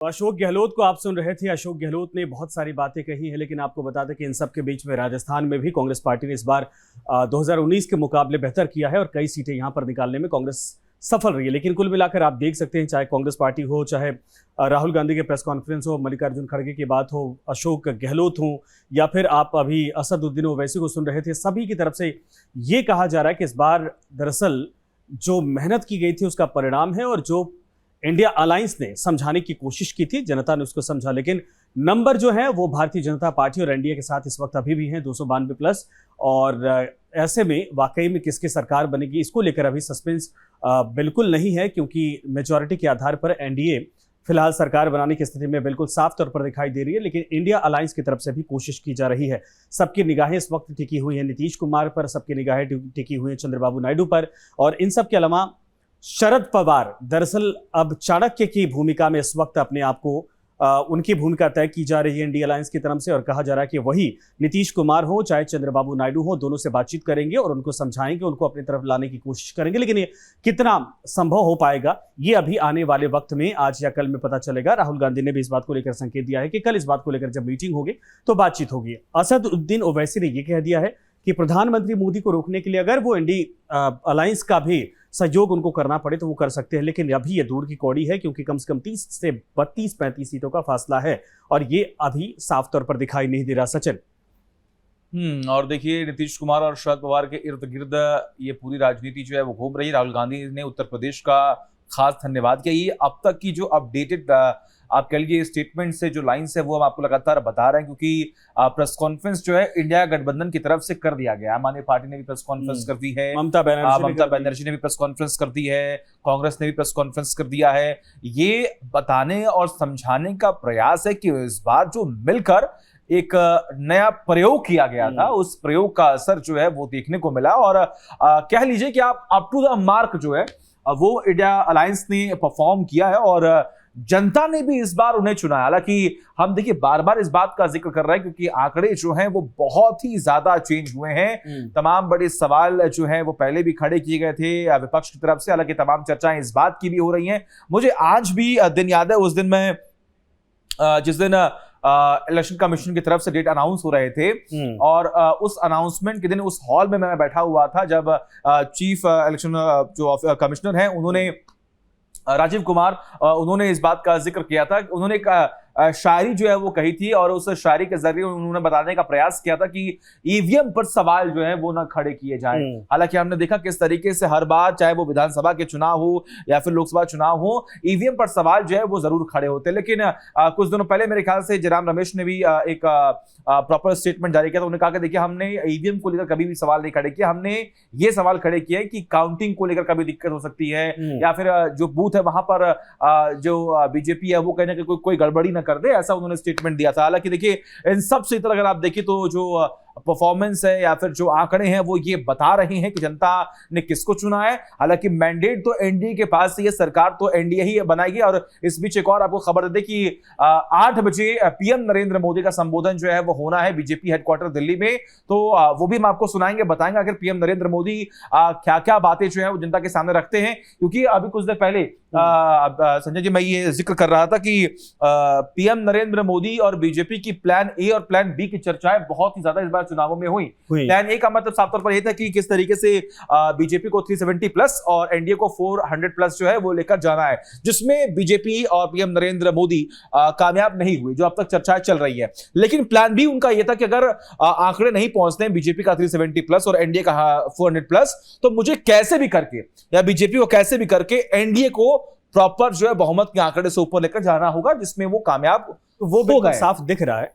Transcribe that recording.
अशोक गहलोत को आप सुन रहे थे। अशोक गहलोत ने बहुत सारी बातें कही हैं, लेकिन आपको बता दें कि इन सब के बीच में राजस्थान में भी कांग्रेस पार्टी ने इस बार 2019 के मुकाबले बेहतर किया है और कई सीटें यहां पर निकालने में कांग्रेस सफल रही है। लेकिन कुल मिलाकर आप देख सकते हैं, चाहे कांग्रेस पार्टी हो, चाहे राहुल गांधी के प्रेस कॉन्फ्रेंस हो, मल्लिकार्जुन खड़गे की बात हो, अशोक गहलोत हो, या फिर आप अभी असदुद्दीन ओवैसी को सुन रहे थे, सभी की तरफ से ये कहा जा रहा है कि इस बार दरअसल जो मेहनत की गई थी उसका परिणाम है, और जो इंडिया अलायंस ने समझाने की कोशिश की थी, जनता ने उसको समझा। लेकिन नंबर जो है वो भारतीय जनता पार्टी और एनडीए के साथ इस वक्त अभी भी हैं 292 प्लस। और ऐसे में वाकई में किसकी सरकार बनेगी, इसको लेकर अभी सस्पेंस बिल्कुल नहीं है, क्योंकि मेजॉरिटी के आधार पर एनडीए फिलहाल सरकार बनाने की स्थिति में बिल्कुल साफ तौर पर दिखाई दे रही है। लेकिन इंडिया अलायंस की तरफ से भी कोशिश की जा रही है। सबकी निगाहें इस वक्त टिकी हुई हैं नीतीश कुमार पर, सबकी निगाहें टिकी हुई हैं चंद्रबाबू नायडू पर, और इन सब के अलावा शरद पवार दरअसल अब चाणक्य की भूमिका में इस वक्त अपने आप को उनकी भूमिका तय की जा रही है इंडिया अलायंस की तरफ से, और कहा जा रहा है कि वही नीतीश कुमार हो चाहे चंद्रबाबू नायडू हो, दोनों से बातचीत करेंगे और उनको समझाएंगे, उनको अपनी तरफ लाने की कोशिश करेंगे। लेकिन ये कितना संभव हो पाएगा ये अभी आने वाले वक्त में आज या कल में पता चलेगा। राहुल गांधी ने भी इस बात को लेकर संकेत दिया है कि कल इस बात को लेकर जब मीटिंग होगी तो बातचीत होगी। असदुद्दीन ओवैसी ने यह कह दिया है कि प्रधानमंत्री मोदी को रोकने के लिए अगर वो इंडिया अलायंस का भी सहयोग उनको करना पड़े तो वो कर सकते हैं, लेकिन अभी ये दूर की कौड़ी है, क्योंकि कम से कम 30 से 32-35 सीटों का फासला है और ये अभी साफ तौर पर दिखाई नहीं दे रहा। सचिन। और देखिए, नीतीश कुमार और शरद पवार के इर्द गिर्द ये पूरी राजनीति जो है वो घूम रही है। राहुल गांधी ने उत्तर प्रदेश का खास धन्यवाद किया। ये अब तक की जो अपडेटेड आप कह लीजिए स्टेटमेंट से जो लाइन्स है वो हम आपको लगातार बता रहे हैं, क्योंकि प्रेस कॉन्फ्रेंस जो है इंडिया गठबंधन की तरफ से कर दिया गया है। आम आदमी पार्टी ने भी प्रेस कॉन्फ्रेंस कर दी है, ममता बनर्जी ने भी प्रेस कॉन्फ्रेंस कर दी है, कांग्रेस ने भी प्रेस कॉन्फ्रेंस कर दिया है। ये बताने और समझाने का प्रयास है कि इस बार जो मिलकर एक नया प्रयोग किया गया था, उस प्रयोग का असर जो है वो देखने को मिला। और कह लीजिए कि आप अप टू द मार्क जो है वो इंडिया अलायंस ने परफॉर्म किया है और जनता ने भी इस बार उन्हें चुना है। हालांकि हम देखिए बार बार इस बात का जिक्र कर रहे हैं क्योंकि आंकड़े जो हैं वो बहुत ही ज्यादा चेंज हुए हैं। तमाम बड़े सवाल जो हैं वो पहले भी खड़े किए गए थे विपक्ष की तरफ से, हालांकि तमाम चर्चाएं इस बात की भी हो रही हैं। मुझे आज भी दिन याद है, उस दिन मैं जिस दिन इलेक्शन कमीशन की तरफ से डेट अनाउंस हो रहे थे और उस अनाउंसमेंट के दिन उस हॉल में मैं बैठा हुआ था जब चीफ इलेक्शन जो कमिश्नर हैं उन्होंने राजीव कुमार उन्होंने इस बात का जिक्र किया था। उन्होंने शायरी जो है वो कही थी और उस शायरी के जरिए उन्होंने बताने का प्रयास किया था कि ईवीएम पर सवाल जो है वो ना खड़े किए जाएं। हालांकि हमने देखा किस तरीके से हर बार, चाहे वो विधानसभा के चुनाव हो या फिर लोकसभा चुनाव हो, ईवीएम पर सवाल जो है वो जरूर खड़े होते। लेकिन कुछ दिनों पहले मेरे ख्याल से जयराम रमेश ने भी एक प्रॉपर स्टेटमेंट जारी किया था। उन्होंने कहा कि देखिए, हमने ईवीएम को लेकर कभी भी सवाल नहीं खड़े किया, हमने ये सवाल खड़े किए कि काउंटिंग को लेकर कभी दिक्कत हो सकती है या फिर जो बूथ है वहां पर जो बीजेपी है वो कहीं ना कहीं कोई गड़बड़ी कर दे, ऐसा उन्होंने स्टेटमेंट दिया था। हालांकि देखिए, इन सब से अगर आप देखिए तो जो परफॉर्मेंस है या फिर जो आंकड़े हैं वो ये बता रहे हैं कि जनता ने किसको चुना है। हालांकि मैंडेट तो एनडीए के पास है, ये सरकार तो एनडीए ही बनाएगी। और इस बीच एक और आपको खबर दे कि 8 बजे पीएम नरेंद्र मोदी का संबोधन जो है वो होना है बीजेपी हेडक्वार्टर दिल्ली में, तो वो भी हम आपको सुनाएंगे, बताएंगे आखिर पीएम नरेंद्र मोदी क्या क्या बातें जो है वो जनता के सामने रखते हैं। क्योंकि अभी कुछ देर पहले संजय जी मैं ये जिक्र कर रहा था कि पीएम नरेंद्र मोदी और बीजेपी की प्लान ए और प्लान बी की चर्चाएं बहुत ही ज्यादा इस बार चुनावों में हुई। प्लान ए का मतलब साफ तौर पर यह था कि किस तरीके से बीजेपी को 370 प्लस और एनडीए को 400 प्लस जो है वो लेकर जाना है, जिसमें बीजेपी और पीएम नरेंद्र मोदी कामयाब नहीं हुए, जो अब तक चर्चाएं चल रही है। लेकिन प्लान बी उनका यह था कि अगर आंकड़े नहीं पहुंचते हैं बीजेपी का 370 प्लस और एनडीए का 400 प्लस, तो मुझे कैसे भी करके या बीजेपी को कैसे भी करके एनडीए को प्रॉपर जो है बहुमत के आंकड़े से ऊपर लेकर जाना होगा, जिसमें वो कामयाब वो बिल्कुल साफ दिख रहा है।